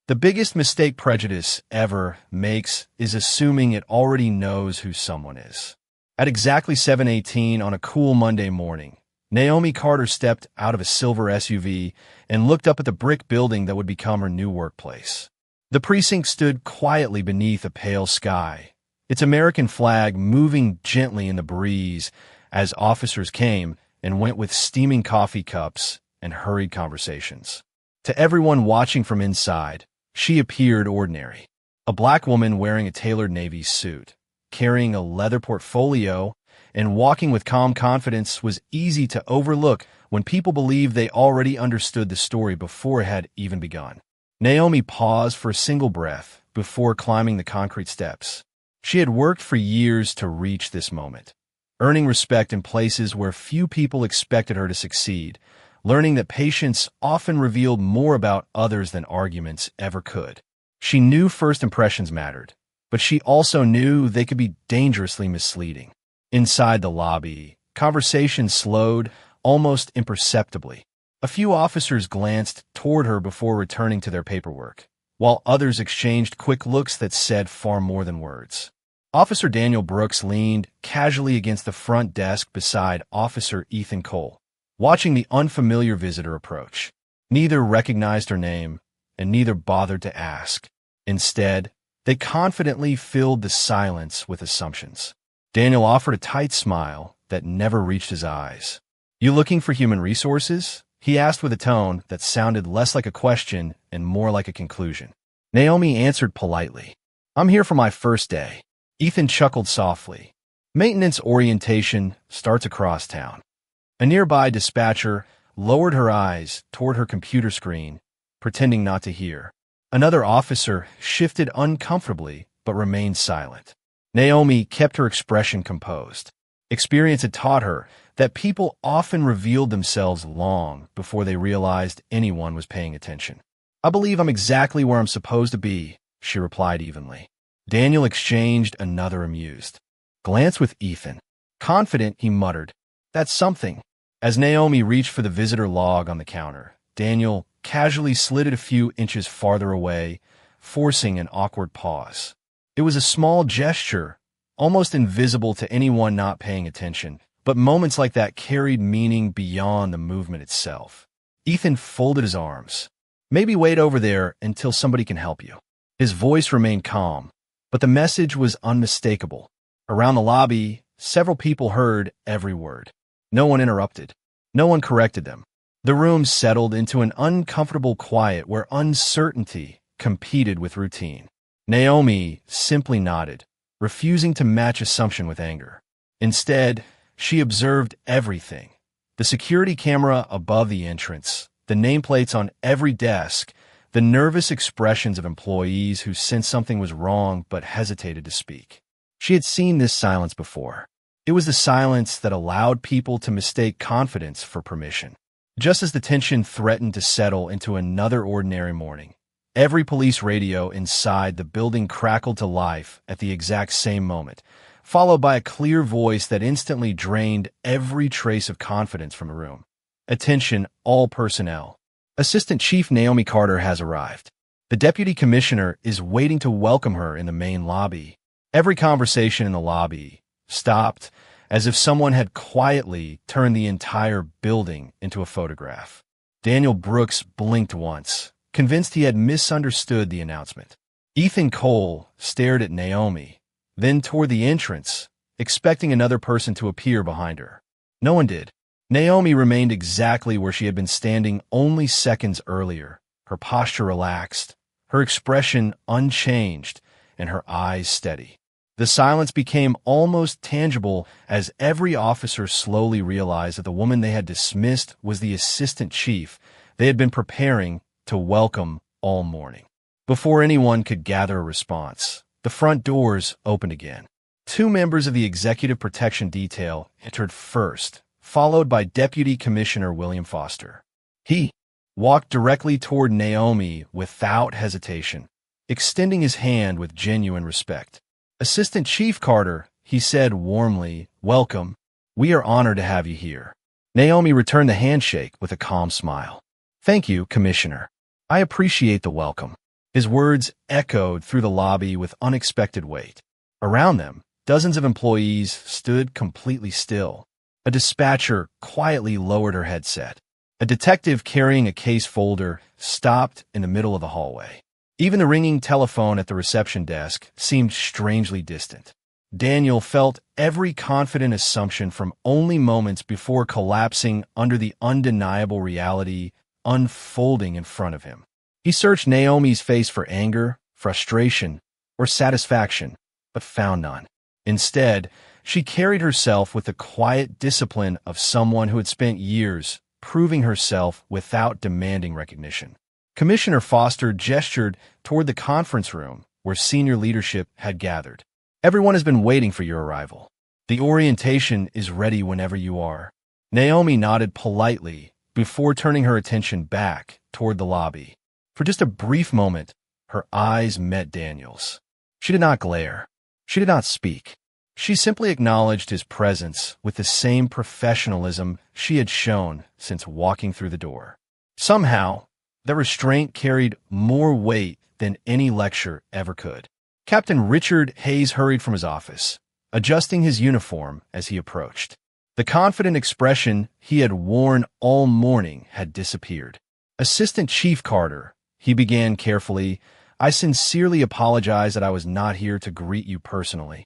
The biggest mistake prejudice ever makes is assuming it already knows who someone is. At exactly 7:18 on a cool Monday morning, Naomi Carter stepped out of a silver SUV and looked up at the brick building that would become her new workplace. The precinct stood quietly beneath a pale sky, its American flag moving gently in the breeze as officers came and went with steaming coffee cups and hurried conversations. To everyone watching from inside, she appeared ordinary. A black woman wearing a tailored Navy suit, carrying a leather portfolio, and walking with calm confidence was easy to overlook when people believed they already understood the story before it had even begun. Naomi paused for a single breath before climbing the concrete steps. She had worked for years to reach this moment, earning respect in places where few people expected her to succeed, learning that patience often revealed more about others than arguments ever could. She knew first impressions mattered, but she also knew they could be dangerously misleading. Inside the lobby, conversation slowed almost imperceptibly. A few officers glanced toward her before returning to their paperwork, while others exchanged quick looks that said far more than words. Officer Daniel Brooks leaned casually against the front desk beside Officer Ethan Cole, watching the unfamiliar visitor approach. Neither recognized her name, and neither bothered to ask. Instead, they confidently filled the silence with assumptions. Daniel offered a tight smile that never reached his eyes. "You looking for human resources?" he asked with a tone that sounded less like a question and more like a conclusion. Naomi answered politely, "I'm here for my first day." Ethan chuckled softly. "Maintenance orientation starts across town." A nearby dispatcher lowered her eyes toward her computer screen, pretending not to hear. Another officer shifted uncomfortably but remained silent. Naomi kept her expression composed. Experience had taught her that people often revealed themselves long before they realized anyone was paying attention. "I believe I'm exactly where I'm supposed to be," she replied evenly. Daniel exchanged another amused glance with Ethan. Confident, he muttered, "That's something." As Naomi reached for the visitor log on the counter, Daniel casually slid it a few inches farther away, forcing an awkward pause. It was a small gesture, almost invisible to anyone not paying attention, but moments like that carried meaning beyond the movement itself. Ethan folded his arms. "Maybe wait over there until somebody can help you." His voice remained calm, but the message was unmistakable. Around the lobby, several people heard every word. No one interrupted. No one corrected them. The room settled into an uncomfortable quiet where uncertainty competed with routine. Naomi simply nodded, refusing to match assumption with anger. Instead, she observed everything. The security camera above the entrance, the nameplates on every desk, the nervous expressions of employees who sensed something was wrong but hesitated to speak. She had seen this silence before. It was the silence that allowed people to mistake confidence for permission. Just as the tension threatened to settle into another ordinary morning, every police radio inside the building crackled to life at the exact same moment, followed by a clear voice that instantly drained every trace of confidence from the room. "Attention, all personnel. Assistant Chief Naomi Carter has arrived. The Deputy Commissioner is waiting to welcome her in the main lobby." Every conversation in the lobby stopped as if someone had quietly turned the entire building into a photograph. Daniel Brooks blinked once, convinced he had misunderstood the announcement. Ethan Cole stared at Naomi, then toward the entrance, expecting another person to appear behind her. No one did. Naomi remained exactly where she had been standing only seconds earlier, her posture relaxed, her expression unchanged, and her eyes steady. The silence became almost tangible as every officer slowly realized that the woman they had dismissed was the assistant chief they had been preparing to welcome all morning. Before anyone could gather a response, the front doors opened again. Two members of the Executive Protection Detail entered first, followed by Deputy Commissioner William Foster. He walked directly toward Naomi without hesitation, extending his hand with genuine respect. "Assistant Chief Carter," he said warmly, "welcome. We are honored to have you here." Naomi returned the handshake with a calm smile. "Thank you, Commissioner. I appreciate the welcome." His words echoed through the lobby with unexpected weight. Around them, dozens of employees stood completely still. A dispatcher quietly lowered her headset. A detective carrying a case folder stopped in the middle of the hallway. Even the ringing telephone at the reception desk seemed strangely distant. Daniel felt every confident assumption from only moments before collapsing under the undeniable reality unfolding in front of him. He searched Naomi's face for anger, frustration, or satisfaction, but found none. Instead, she carried herself with the quiet discipline of someone who had spent years proving herself without demanding recognition. Commissioner Foster gestured toward the conference room where senior leadership had gathered. Everyone has been waiting for your arrival. The orientation is ready whenever you are. Naomi nodded politely before turning her attention back toward the lobby. For just a brief moment, her eyes met Daniel's. She did not glare. She did not speak. She simply acknowledged his presence with the same professionalism she had shown since walking through the door. Somehow, the restraint carried more weight than any lecture ever could. Captain Richard Hayes hurried from his office, adjusting his uniform as he approached. The confident expression he had worn all morning had disappeared. Assistant Chief Carter, he began carefully, I sincerely apologize that I was not here to greet you personally.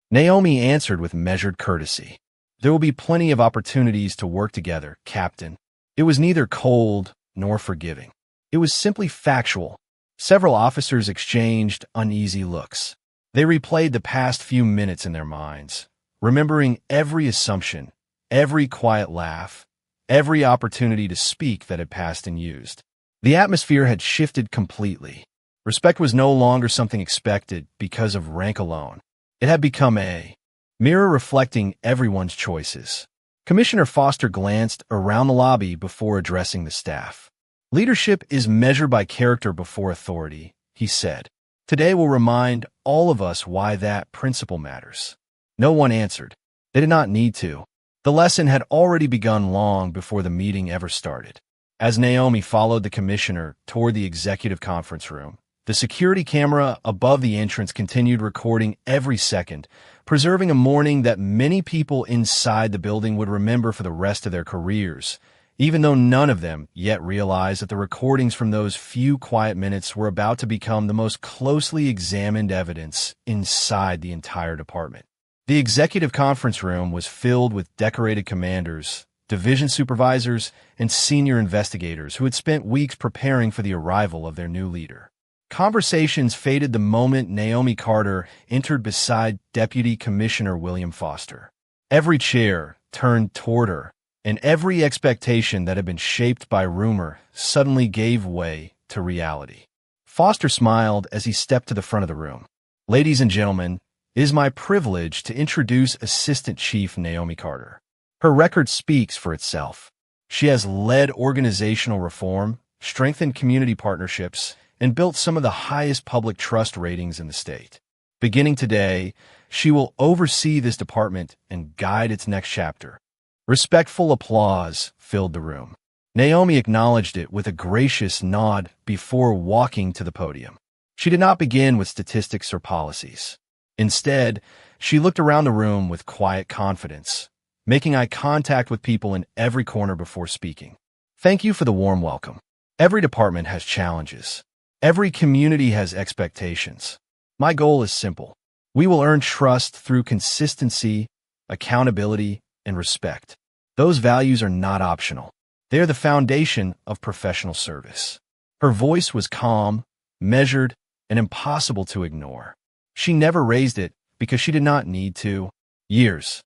Naomi answered with measured courtesy. There will be plenty of opportunities to work together, Captain. It was neither cold nor forgiving. It was simply factual. Several officers exchanged uneasy looks. They replayed the past few minutes in their minds, remembering every assumption, every quiet laugh, every opportunity to speak that had passed unused. The atmosphere had shifted completely. Respect was no longer something expected because of rank alone. It had become a mirror reflecting everyone's choices. Commissioner Foster glanced around the lobby before addressing the staff. Leadership is measured by character before authority, he said. Today will remind all of us why that principle matters. No one answered. They did not need to. The lesson had already begun long before the meeting ever started. As Naomi followed the commissioner toward the executive conference room, the security camera above the entrance continued recording every second, preserving a morning that many people inside the building would remember for the rest of their careers, even though none of them yet realized that the recordings from those few quiet minutes were about to become the most closely examined evidence inside the entire department. The executive conference room was filled with decorated commanders, division supervisors, and senior investigators who had spent weeks preparing for the arrival of their new leader. Conversations faded the moment Naomi Carter entered beside Deputy Commissioner William Foster. Every chair turned toward her, and every expectation that had been shaped by rumor suddenly gave way to reality. Foster smiled as he stepped to the front of the room. Ladies and gentlemen, it is my privilege to introduce Assistant Chief Naomi Carter. Her record speaks for itself. She has led organizational reform, strengthened community partnerships, and built some of the highest public trust ratings in the state. Beginning today, she will oversee this department and guide its next chapter. Respectful applause filled the room. Naomi acknowledged it with a gracious nod before walking to the podium. She did not begin with statistics or policies. Instead, she looked around the room with quiet confidence, making eye contact with people in every corner before speaking. Thank you for the warm welcome. Every department has challenges. Every community has expectations. My goal is simple. We will earn trust through consistency, accountability, and respect. Those values are not optional. They are the foundation of professional service. Her voice was calm, measured, and impossible to ignore. She never raised it because she did not need to. Years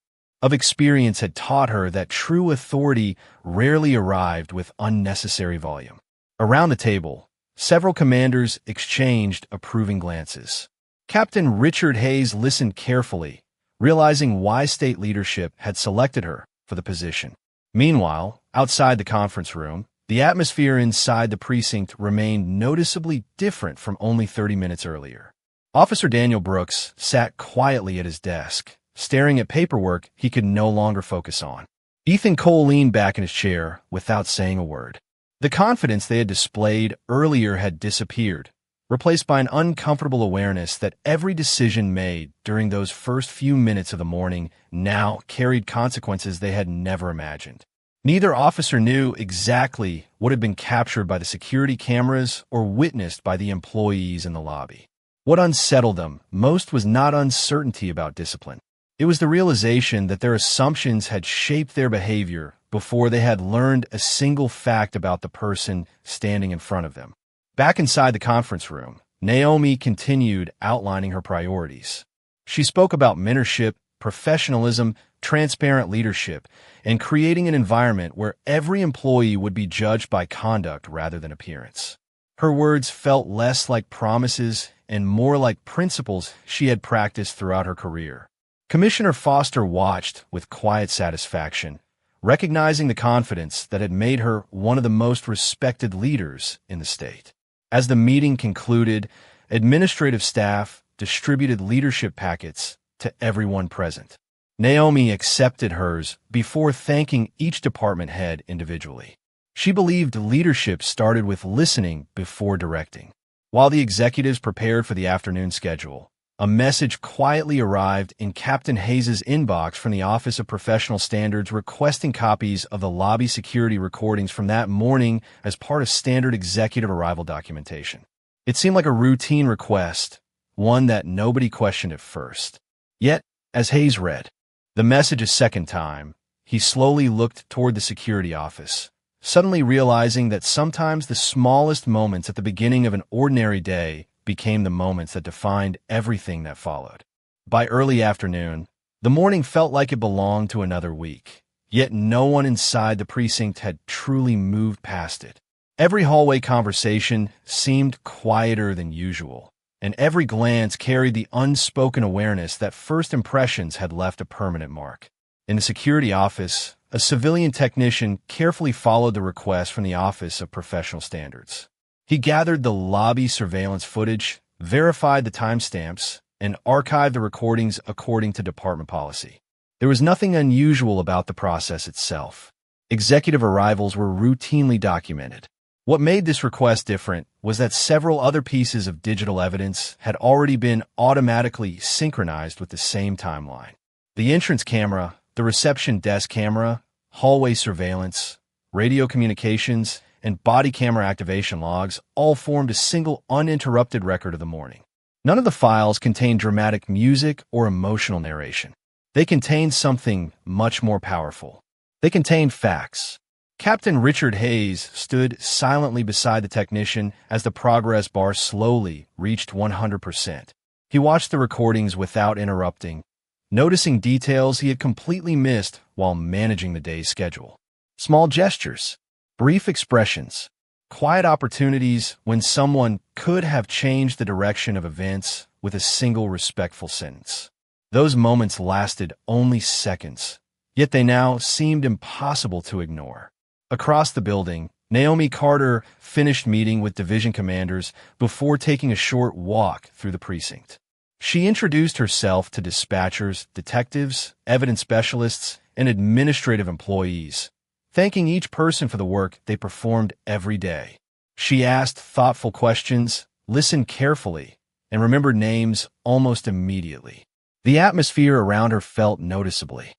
of experience had taught her that true authority rarely arrived with unnecessary volume. Around the table, several commanders exchanged approving glances. Captain Richard Hayes listened carefully, realizing why state leadership had selected her for the position. Meanwhile, outside the conference room, the atmosphere inside the precinct remained noticeably different from only 30 minutes earlier. Officer Daniel Brooks sat quietly at his desk, staring at paperwork he could no longer focus on. Ethan Cole leaned back in his chair without saying a word. The confidence they had displayed earlier had disappeared, replaced by an uncomfortable awareness that every decision made during those first few minutes of the morning now carried consequences they had never imagined. Neither officer knew exactly what had been captured by the security cameras or witnessed by the employees in the lobby. What unsettled them most was not uncertainty about discipline. It was the realization that their assumptions had shaped their behavior before they had learned a single fact about the person standing in front of them. Back inside the conference room, Naomi continued outlining her priorities. She spoke about mentorship, professionalism, transparent leadership, and creating an environment where every employee would be judged by conduct rather than appearance. Her words felt less like promises and more like principles she had practiced throughout her career. Commissioner Foster watched with quiet satisfaction, recognizing the confidence that had made her one of the most respected leaders in the state. As the meeting concluded, administrative staff distributed leadership packets to everyone present. Naomi accepted hers before thanking each department head individually. She believed leadership started with listening before directing. While the executives prepared for the afternoon schedule, a message quietly arrived in Captain Hayes' inbox from the Office of Professional Standards requesting copies of the lobby security recordings from that morning as part of standard executive arrival documentation. It seemed like a routine request, one that nobody questioned at first. Yet, as Hayes read the message a second time, he slowly looked toward the security office, suddenly realizing that sometimes the smallest moments at the beginning of an ordinary day became the moments that defined everything that followed. By early afternoon, the morning felt like it belonged to another week, yet no one inside the precinct had truly moved past it. Every hallway conversation seemed quieter than usual, and every glance carried the unspoken awareness that first impressions had left a permanent mark. In the security office, a civilian technician carefully followed the request from the Office of Professional Standards. He gathered the lobby surveillance footage, verified the timestamps, and archived the recordings according to department policy. There was nothing unusual about the process itself. Executive arrivals were routinely documented. What made this request different was that several other pieces of digital evidence had already been automatically synchronized with the same timeline. The entrance camera, the reception desk camera, hallway surveillance, radio communications, and body camera activation logs all formed a single uninterrupted record of the morning. None of the files contained dramatic music or emotional narration. They contained something much more powerful. They contained facts. Captain Richard Hayes stood silently beside the technician as the progress bar slowly reached 100%. He watched the recordings without interrupting, noticing details he had completely missed while managing the day's schedule. Small gestures, brief expressions, quiet opportunities when someone could have changed the direction of events with a single respectful sentence. Those moments lasted only seconds, yet they now seemed impossible to ignore. Across the building, Naomi Carter finished meeting with division commanders before taking a short walk through the precinct. She introduced herself to dispatchers, detectives, evidence specialists, and administrative employees, thanking each person for the work they performed every day. She asked thoughtful questions, listened carefully, and remembered names almost immediately. The atmosphere around her felt noticeably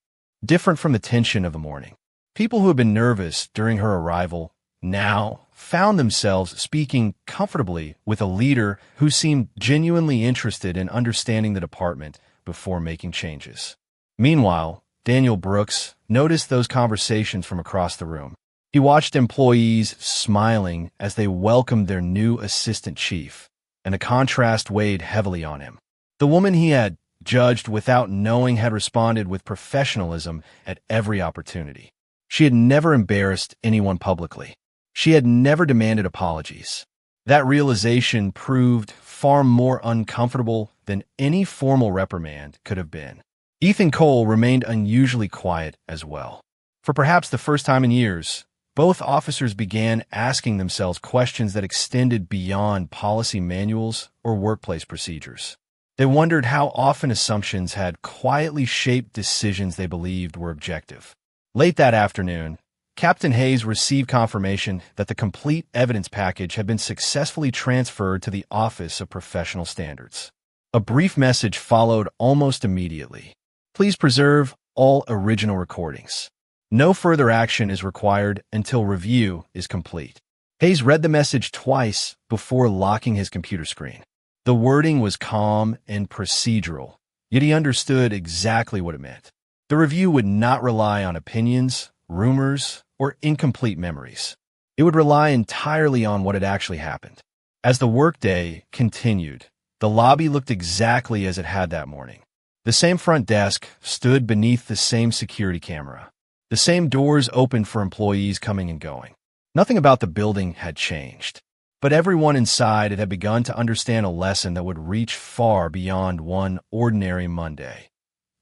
different from the tension of the morning. People who had been nervous during her arrival now found themselves speaking comfortably with a leader who seemed genuinely interested in understanding the department before making changes. Meanwhile, Daniel Brooks noticed those conversations from across the room. He watched employees smiling as they welcomed their new assistant chief, and the contrast weighed heavily on him. The woman he had judged without knowing had responded with professionalism at every opportunity. She had never embarrassed anyone publicly. She had never demanded apologies. That realization proved far more uncomfortable than any formal reprimand could have been. Ethan Cole remained unusually quiet as well. For perhaps the first time in years, both officers began asking themselves questions that extended beyond policy manuals or workplace procedures. They wondered how often assumptions had quietly shaped decisions they believed were objective. Late that afternoon, Captain Hayes received confirmation that the complete evidence package had been successfully transferred to the Office of Professional Standards. A brief message followed almost immediately. Please preserve all original recordings. No further action is required until review is complete. Hayes read the message twice before locking his computer screen. The wording was calm and procedural, yet he understood exactly what it meant. The review would not rely on opinions, rumors, or incomplete memories. It would rely entirely on what had actually happened. As the workday continued, the lobby looked exactly as it had that morning. The same front desk stood beneath the same security camera. The same doors opened for employees coming and going. Nothing about the building had changed, but everyone inside it had begun to understand a lesson that would reach far beyond one ordinary Monday.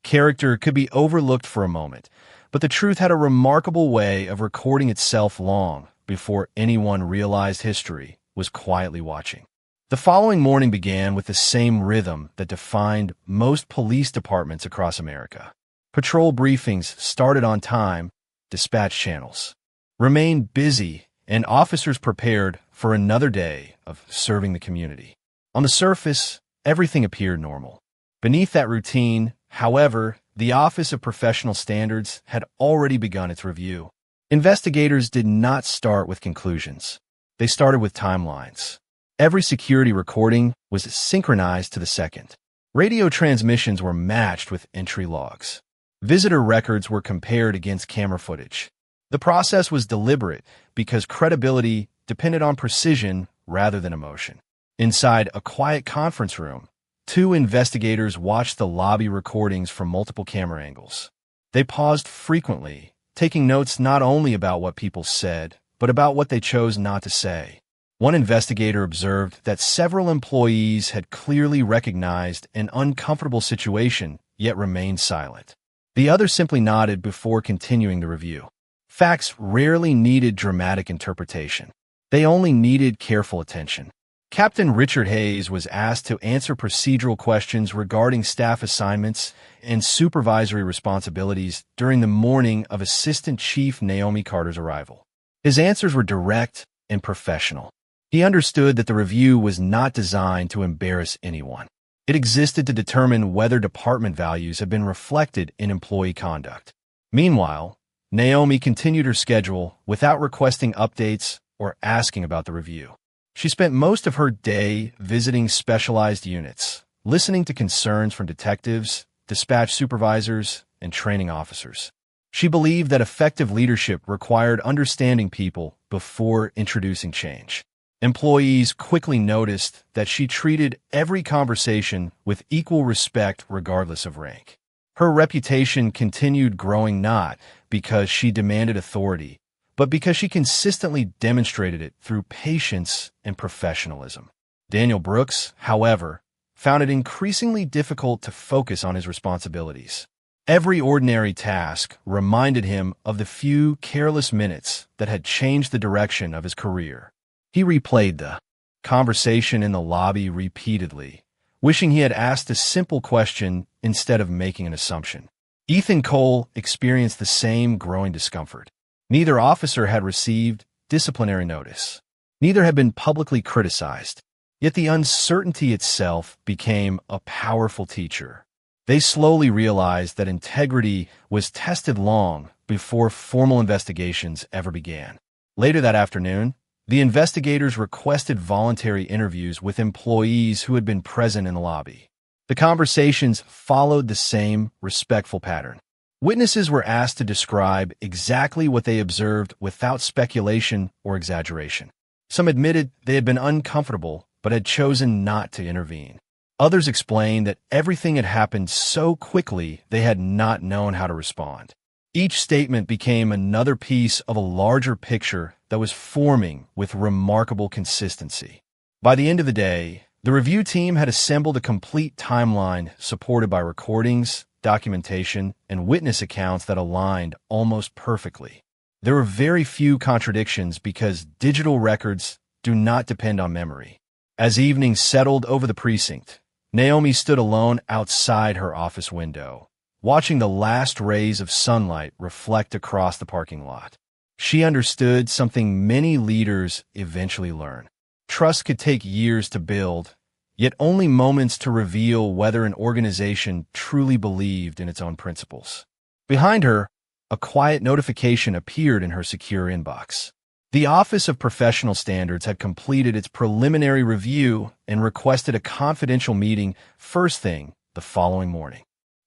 Character could be overlooked for a moment, but the truth had a remarkable way of recording itself long before anyone realized history was quietly watching. The following morning began with the same rhythm that defined most police departments across America. Patrol briefings started on time, dispatch channels remained busy, and officers prepared for another day of serving the community. On the surface, everything appeared normal. Beneath that routine, however, the Office of Professional Standards had already begun its review. Investigators did not start with conclusions. They started with timelines. Every security recording was synchronized to the second. Radio transmissions were matched with entry logs. Visitor records were compared against camera footage. The process was deliberate because credibility depended on precision rather than emotion. Inside a quiet conference room, two investigators watched the lobby recordings from multiple camera angles. They paused frequently, taking notes not only about what people said, but about what they chose not to say. One investigator observed that several employees had clearly recognized an uncomfortable situation, yet remained silent. The other simply nodded before continuing the review. Facts rarely needed dramatic interpretation. They only needed careful attention. Captain Richard Hayes was asked to answer procedural questions regarding staff assignments and supervisory responsibilities during the morning of Assistant Chief Naomi Carter's arrival. His answers were direct and professional. He understood that the review was not designed to embarrass anyone. It existed to determine whether department values had been reflected in employee conduct. Meanwhile, Naomi continued her schedule without requesting updates or asking about the review. She spent most of her day visiting specialized units, listening to concerns from detectives, dispatch supervisors, and training officers. She believed that effective leadership required understanding people before introducing change. Employees quickly noticed that she treated every conversation with equal respect regardless of rank. Her reputation continued growing not because she demanded authority, but because she consistently demonstrated it through patience and professionalism. Daniel Brooks, however, found it increasingly difficult to focus on his responsibilities. Every ordinary task reminded him of the few careless minutes that had changed the direction of his career. He replayed the conversation in the lobby repeatedly, wishing he had asked a simple question instead of making an assumption. Ethan Cole experienced the same growing discomfort. Neither officer had received disciplinary notice. Neither had been publicly criticized. Yet the uncertainty itself became a powerful teacher. They slowly realized that integrity was tested long before formal investigations ever began. Later that afternoon, the investigators requested voluntary interviews with employees who had been present in the lobby. The conversations followed the same respectful pattern. Witnesses were asked to describe exactly what they observed without speculation or exaggeration. Some admitted they had been uncomfortable but had chosen not to intervene. Others explained that everything had happened so quickly they had not known how to respond. Each statement became another piece of a larger picture that was forming with remarkable consistency. By the end of the day, the review team had assembled a complete timeline supported by recordings, documentation, and witness accounts that aligned almost perfectly. There were very few contradictions because digital records do not depend on memory. As evening settled over the precinct, Naomi stood alone outside her office window, watching the last rays of sunlight reflect across the parking lot. She understood something many leaders eventually learn. Trust could take years to build, yet only moments to reveal whether an organization truly believed in its own principles. Behind her, a quiet notification appeared in her secure inbox. The Office of Professional Standards had completed its preliminary review and requested a confidential meeting first thing the following morning.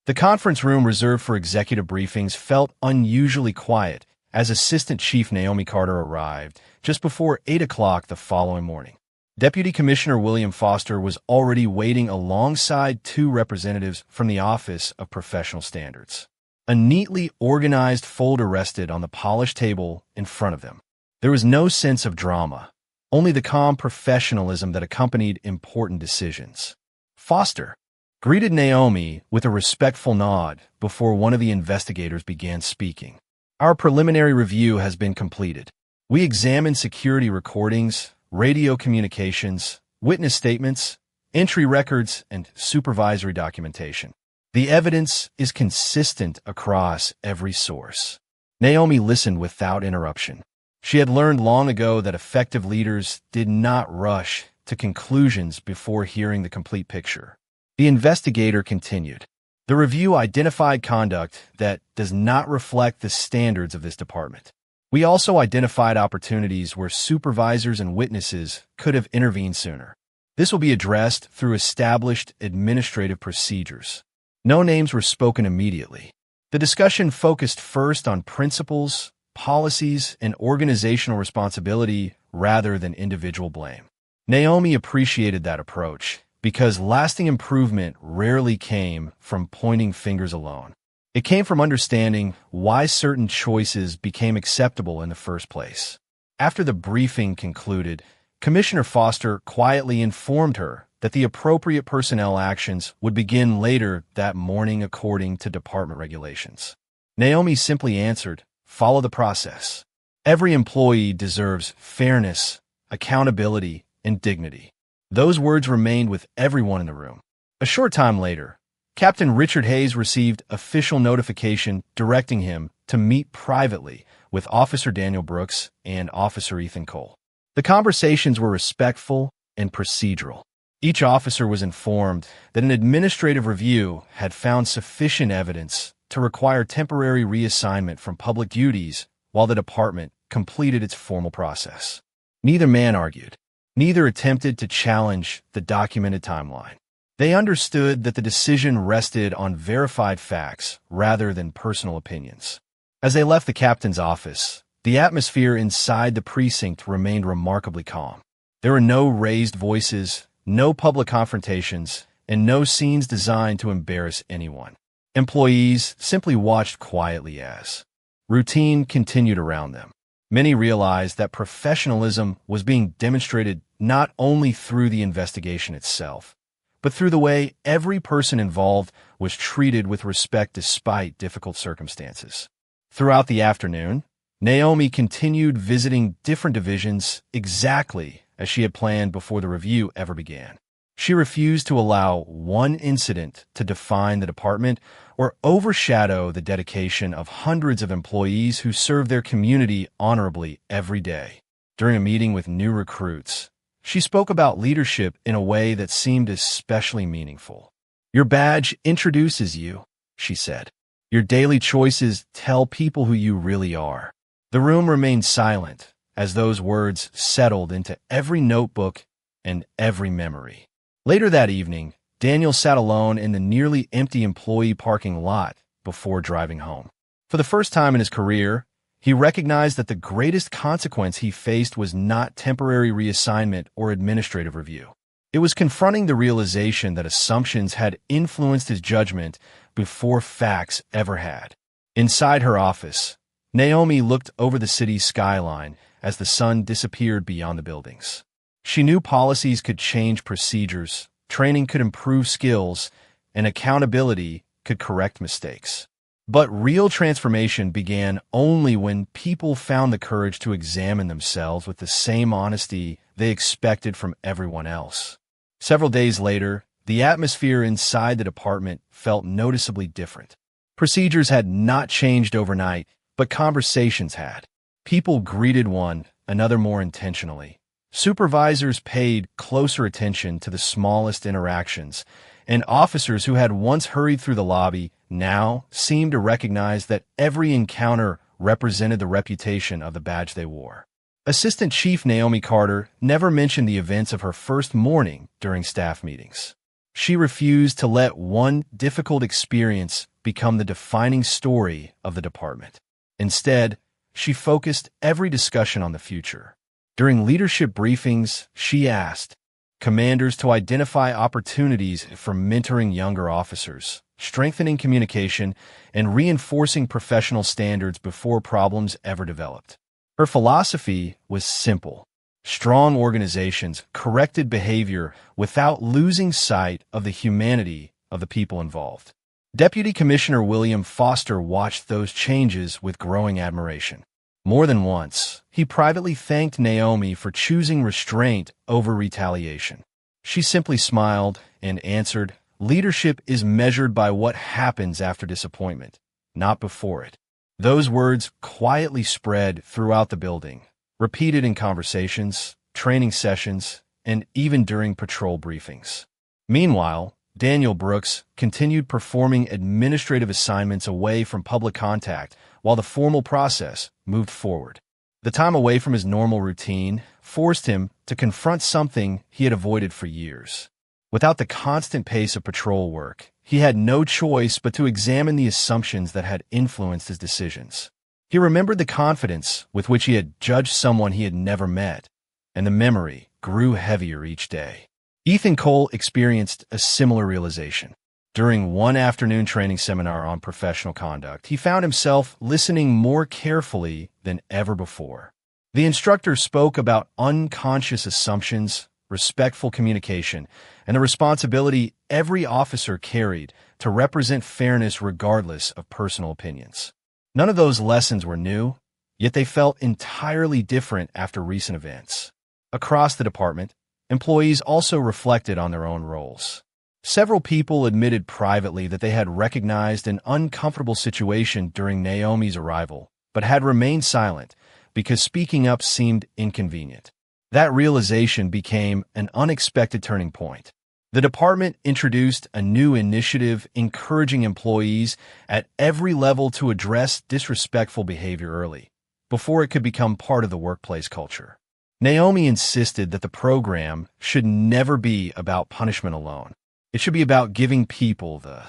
The conference room reserved for executive briefings felt unusually quiet as Assistant Chief Naomi Carter arrived just before 8 o'clock the following morning. Deputy Commissioner William Foster was already waiting alongside two representatives from the Office of Professional Standards. A neatly organized folder rested on the polished table in front of them. There was no sense of drama, only the calm professionalism that accompanied important decisions. Foster greeted Naomi with a respectful nod before one of the investigators began speaking. Our preliminary review has been completed. We examined security recordings, radio communications, witness statements, entry records, and supervisory documentation. The evidence is consistent across every source. Naomi listened without interruption. She had learned long ago that effective leaders did not rush to conclusions before hearing the complete picture. The investigator continued. The review identified conduct that does not reflect the standards of this department. We also identified opportunities where supervisors and witnesses could have intervened sooner. This will be addressed through established administrative procedures. No names were spoken immediately. The discussion focused first on principles, policies, and organizational responsibility rather than individual blame. Naomi appreciated that approach because lasting improvement rarely came from pointing fingers alone. It came from understanding why certain choices became acceptable in the first place. After the briefing concluded, Commissioner Foster quietly informed her that the appropriate personnel actions would begin later that morning according to department regulations. Naomi simply answered, "Follow the process." Every employee deserves fairness, accountability, and dignity. Those words remained with everyone in the room. A short time later, Captain Richard Hayes received official notification directing him to meet privately with Officer Daniel Brooks and Officer Ethan Cole. The conversations were respectful and procedural. Each officer was informed that an administrative review had found sufficient evidence to require temporary reassignment from public duties while the department completed its formal process. Neither man argued. Neither attempted to challenge the documented timeline. They understood that the decision rested on verified facts rather than personal opinions. As they left the captain's office, the atmosphere inside the precinct remained remarkably calm. There were no raised voices, no public confrontations, and no scenes designed to embarrass anyone. Employees simply watched quietly as routine continued around them. Many realized that professionalism was being demonstrated not only through the investigation itself, but through the way every person involved was treated with respect despite difficult circumstances. Throughout the afternoon, Naomi continued visiting different divisions exactly as she had planned before the review ever began. She refused to allow one incident to define the department or overshadow the dedication of hundreds of employees who serve their community honorably every day. During a meeting with new recruits, she spoke about leadership in a way that seemed especially meaningful. "Your badge introduces you," she said. "Your daily choices tell people who you really are." The room remained silent as those words settled into every notebook and every memory. Later that evening, Daniel sat alone in the nearly empty employee parking lot before driving home. For the first time in his career, he recognized that the greatest consequence he faced was not temporary reassignment or administrative review. It was confronting the realization that assumptions had influenced his judgment before facts ever had. Inside her office, Naomi looked over the city's skyline as the sun disappeared beyond the buildings. She knew policies could change procedures, training could improve skills, and accountability could correct mistakes. But real transformation began only when people found the courage to examine themselves with the same honesty they expected from everyone else. Several days later, the atmosphere inside the department felt noticeably different. Procedures had not changed overnight, but conversations had. People greeted one another more intentionally. Supervisors paid closer attention to the smallest interactions, and officers who had once hurried through the lobby now seemed to recognize that every encounter represented the reputation of the badge they wore. Assistant Chief Naomi Carter never mentioned the events of her first morning during staff meetings. She refused to let one difficult experience become the defining story of the department. Instead, she focused every discussion on the future. During leadership briefings, she asked commanders to identify opportunities for mentoring younger officers, strengthening communication, and reinforcing professional standards before problems ever developed. Her philosophy was simple. Strong organizations corrected behavior without losing sight of the humanity of the people involved. Deputy Commissioner William Foster watched those changes with growing admiration. More than once, he privately thanked Naomi for choosing restraint over retaliation. She simply smiled and answered, "Leadership is measured by what happens after disappointment, not before it." Those words quietly spread throughout the building, repeated in conversations, training sessions, and even during patrol briefings. Meanwhile, Daniel Brooks continued performing administrative assignments away from public contact while the formal process moved forward. The time away from his normal routine forced him to confront something he had avoided for years. Without the constant pace of patrol work, he had no choice but to examine the assumptions that had influenced his decisions. He remembered the confidence with which he had judged someone he had never met, and the memory grew heavier each day. Ethan Cole experienced a similar realization. During one afternoon training seminar on professional conduct, he found himself listening more carefully than ever before. The instructor spoke about unconscious assumptions, respectful communication, and the responsibility every officer carried to represent fairness regardless of personal opinions. None of those lessons were new, yet they felt entirely different after recent events. Across the department, employees also reflected on their own roles. Several people admitted privately that they had recognized an uncomfortable situation during Naomi's arrival, but had remained silent because speaking up seemed inconvenient. That realization became an unexpected turning point. The department introduced a new initiative encouraging employees at every level to address disrespectful behavior early, before it could become part of the workplace culture. Naomi insisted that the program should never be about punishment alone. It should be about giving people the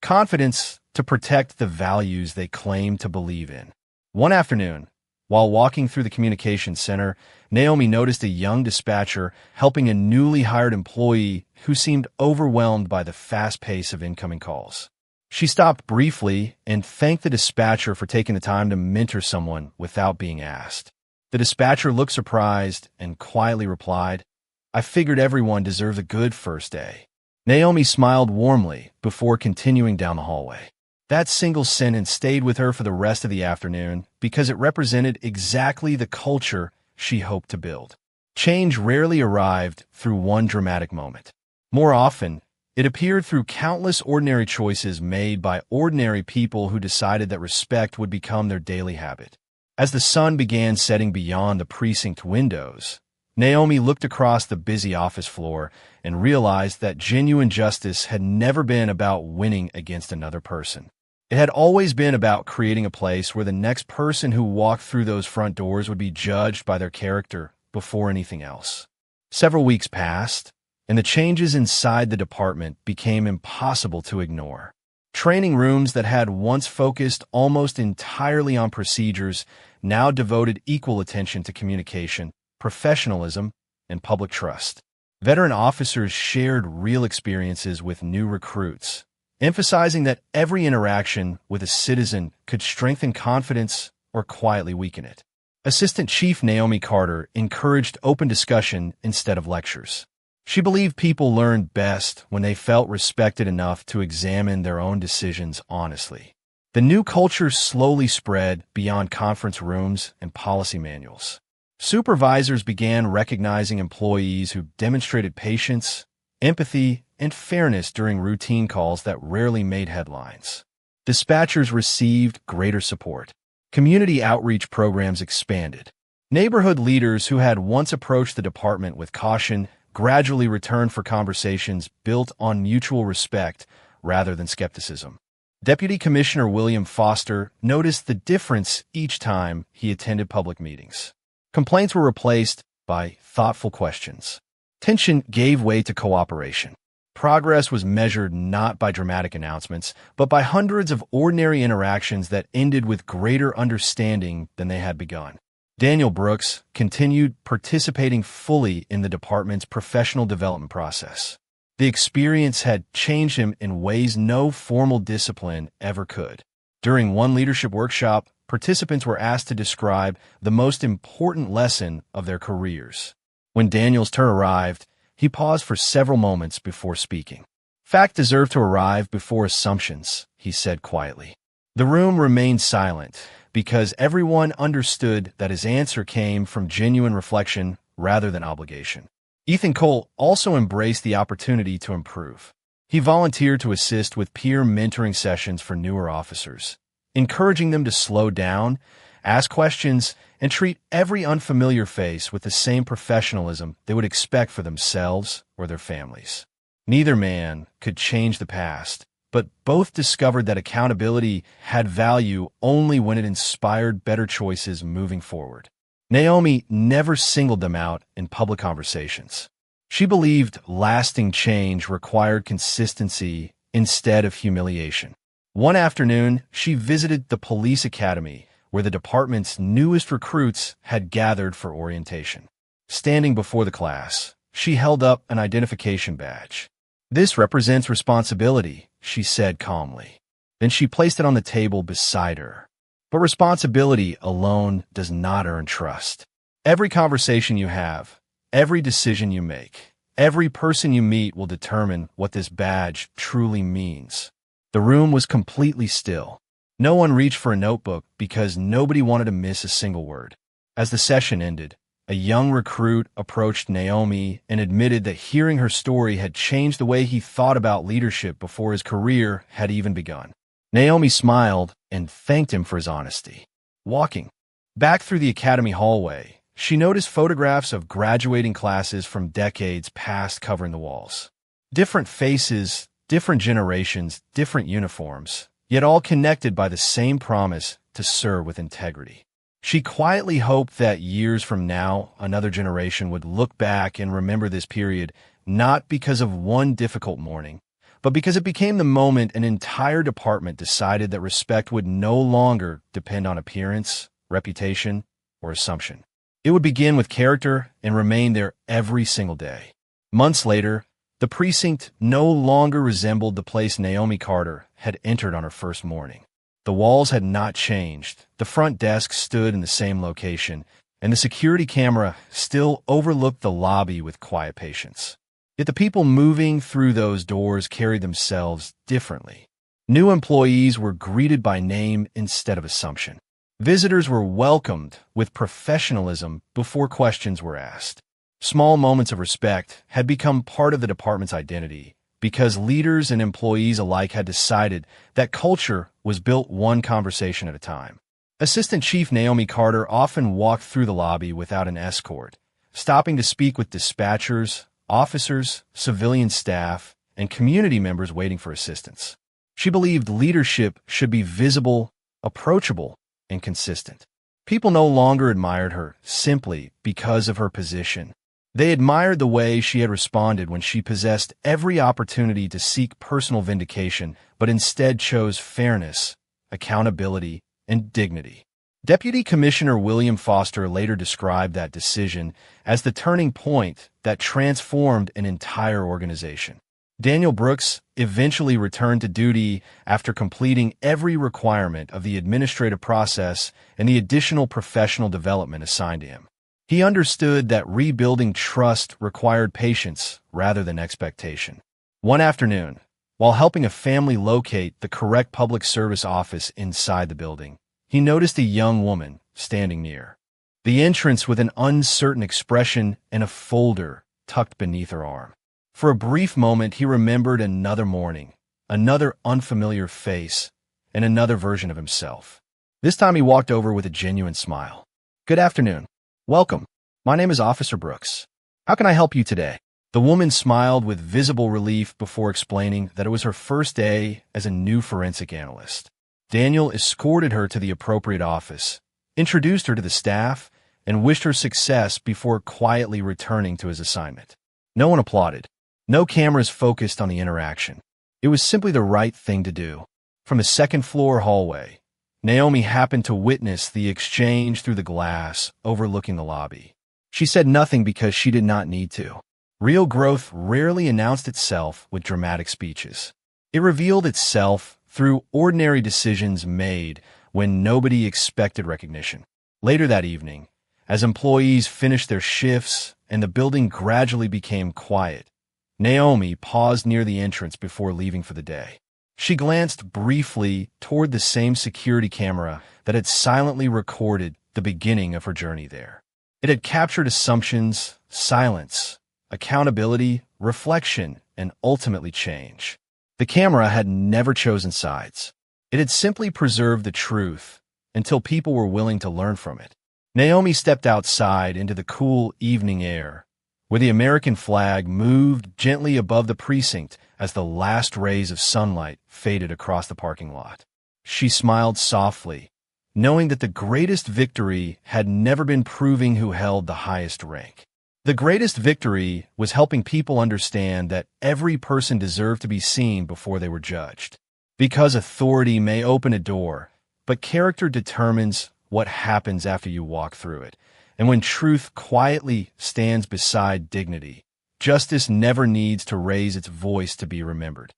confidence to protect the values they claim to believe in. One afternoon, while walking through the communications center, Naomi noticed a young dispatcher helping a newly hired employee who seemed overwhelmed by the fast pace of incoming calls. She stopped briefly and thanked the dispatcher for taking the time to mentor someone without being asked. The dispatcher looked surprised and quietly replied, "I figured everyone deserves a good first day." Naomi smiled warmly before continuing down the hallway. That single sentence stayed with her for the rest of the afternoon because it represented exactly the culture she hoped to build. Change rarely arrived through one dramatic moment. More often, it appeared through countless ordinary choices made by ordinary people who decided that respect would become their daily habit. As the sun began setting beyond the precinct windows, Naomi looked across the busy office floor and realized that genuine justice had never been about winning against another person. It had always been about creating a place where the next person who walked through those front doors would be judged by their character before anything else. Several weeks passed, and the changes inside the department became impossible to ignore. Training rooms that had once focused almost entirely on procedures now devoted equal attention to communication, professionalism, and public trust. Veteran officers shared real experiences with new recruits, emphasizing that every interaction with a citizen could strengthen confidence or quietly weaken it. Assistant Chief Naomi Carter encouraged open discussion instead of lectures. She believed people learned best when they felt respected enough to examine their own decisions honestly. The new culture slowly spread beyond conference rooms and policy manuals. Supervisors began recognizing employees who demonstrated patience, empathy, and fairness during routine calls that rarely made headlines. Dispatchers received greater support. Community outreach programs expanded. Neighborhood leaders who had once approached the department with caution gradually returned for conversations built on mutual respect rather than skepticism. Deputy Commissioner William Foster noticed the difference each time he attended public meetings. Complaints were replaced by thoughtful questions. Tension gave way to cooperation. Progress was measured not by dramatic announcements, but by hundreds of ordinary interactions that ended with greater understanding than they had begun. Daniel Brooks continued participating fully in the department's professional development process. The experience had changed him in ways no formal discipline ever could. During one leadership workshop, participants were asked to describe the most important lesson of their careers. When Daniel's turn arrived, he paused for several moments before speaking. "Fact deserve to arrive before assumptions," he said quietly. The room remained silent because everyone understood that his answer came from genuine reflection rather than obligation. Ethan Cole also embraced the opportunity to improve. He volunteered to assist with peer mentoring sessions for newer officers, encouraging them to slow down, ask questions, and treat every unfamiliar face with the same professionalism they would expect for themselves or their families. Neither man could change the past, but both discovered that accountability had value only when it inspired better choices moving forward. Naomi never singled them out in public conversations. She believed lasting change required consistency instead of humiliation. One afternoon, she visited the police academy, where the department's newest recruits had gathered for orientation. Standing before the class, she held up an identification badge. "This represents responsibility," she said calmly. Then she placed it on the table beside her. But responsibility alone does not earn trust. Every conversation you have, every decision you make, every person you meet will determine what this badge truly means. The room was completely still. No one reached for a notebook because nobody wanted to miss a single word. As the session ended, a young recruit approached Naomi and admitted that hearing her story had changed the way he thought about leadership before his career had even begun. Naomi smiled and thanked him for his honesty. Walking back through the academy hallway, she noticed photographs of graduating classes from decades past covering the walls. Different faces, different generations, different uniforms, yet all connected by the same promise to serve with integrity. She quietly hoped that years from now, another generation would look back and remember this period not because of one difficult morning, but because it became the moment an entire department decided that respect would no longer depend on appearance, reputation, or assumption. It would begin with character and remain there every single day. Months later, the precinct no longer resembled the place Naomi Carter had entered on her first morning. The walls had not changed, the front desk stood in the same location, and the security camera still overlooked the lobby with quiet patience. Yet the people moving through those doors carried themselves differently. New employees were greeted by name instead of assumption. Visitors were welcomed with professionalism before questions were asked. Small moments of respect had become part of the department's identity because leaders and employees alike had decided that culture was built one conversation at a time. Assistant Chief Naomi Carter often walked through the lobby without an escort, stopping to speak with dispatchers, officers, civilian staff, and community members waiting for assistance. She believed leadership should be visible, approachable, and consistent. People no longer admired her simply because of her position. They admired the way she had responded when she possessed every opportunity to seek personal vindication, but instead chose fairness, accountability, and dignity. Deputy Commissioner William Foster later described that decision as the turning point that transformed an entire organization. Daniel Brooks eventually returned to duty after completing every requirement of the administrative process and the additional professional development assigned to him. He understood that rebuilding trust required patience rather than expectation. One afternoon, while helping a family locate the correct public service office inside the building, he noticed a young woman standing near. The entrance with an uncertain expression and a folder tucked beneath her arm. For a brief moment, he remembered another morning, another unfamiliar face, and another version of himself. This time he walked over with a genuine smile. "Good afternoon. Welcome. My name is Officer Brooks. How can I help you today?" The woman smiled with visible relief before explaining that it was her first day as a new forensic analyst. Daniel escorted her to the appropriate office, introduced her to the staff, and wished her success before quietly returning to his assignment. No one applauded. No cameras focused on the interaction. It was simply the right thing to do. From a second-floor hallway, Naomi happened to witness the exchange through the glass overlooking the lobby. She said nothing because she did not need to. Real growth rarely announced itself with dramatic speeches. It revealed itself through ordinary decisions made when nobody expected recognition. Later that evening, as employees finished their shifts and the building gradually became quiet, Naomi paused near the entrance before leaving for the day. She glanced briefly toward the same security camera that had silently recorded the beginning of her journey there. It had captured assumptions, silence, accountability, reflection, and ultimately change. The camera had never chosen sides. It had simply preserved the truth until people were willing to learn from it. Naomi stepped outside into the cool evening air, where the American flag moved gently above the precinct as the last rays of sunlight faded across the parking lot. She smiled softly, knowing that the greatest victory had never been proving who held the highest rank. The greatest victory was helping people understand that every person deserved to be seen before they were judged. Because authority may open a door, but character determines what happens after you walk through it. And when truth quietly stands beside dignity, justice never needs to raise its voice to be remembered.